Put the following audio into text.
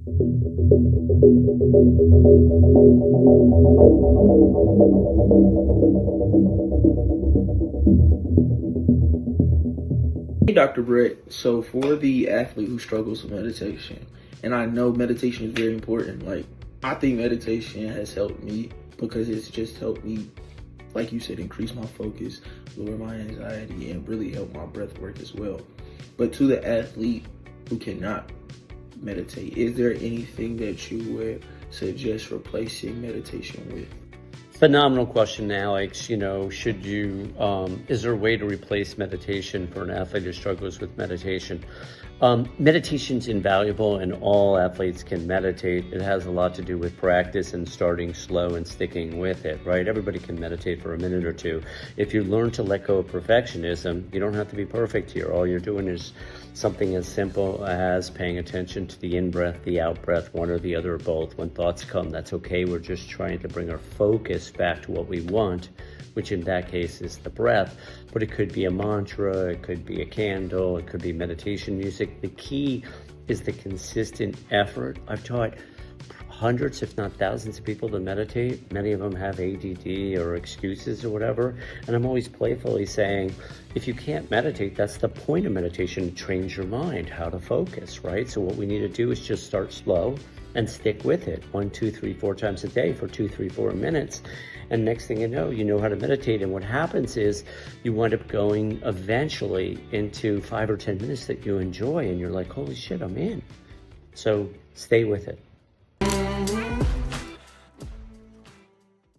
Hey, Dr. Brett. So for the athlete who struggles with meditation, and I know meditation is very important, like I think meditation has helped me because it's just helped me, like you said, increase my focus, lower my anxiety, and really help my breath work as well. But to the athlete who cannot meditate, is there anything that you would suggest replacing meditation with? Phenomenal question, Alex. Is there a way to replace meditation for an athlete who struggles with meditation? Meditation's invaluable and all athletes can meditate. It has a lot to do with practice and starting slow and sticking with it, right? Everybody can meditate for a minute or two. If you learn to let go of perfectionism, you don't have to be perfect here. All you're doing is something as simple as paying attention to the in-breath, the out-breath, one or the other or both. When thoughts come, that's okay. We're just trying to bring our focus back to what we want, which in that case is the breath. But it could be a mantra, it could be a candle, it could be meditation music. The key is the consistent effort. I've taught hundreds, if not thousands of people to meditate. Many of them have ADD or excuses or whatever. And I'm always playfully saying, if you can't meditate, that's the point of meditation, to train your mind how to focus, right? So what we need to do is just start slow and stick with it 1, 2, 3, 4 times a day for 2, 3, 4 minutes. And next thing you know how to meditate. And what happens is you wind up going eventually into 5 or 10 minutes that you enjoy and you're like, holy shit, I'm in. So stay with it.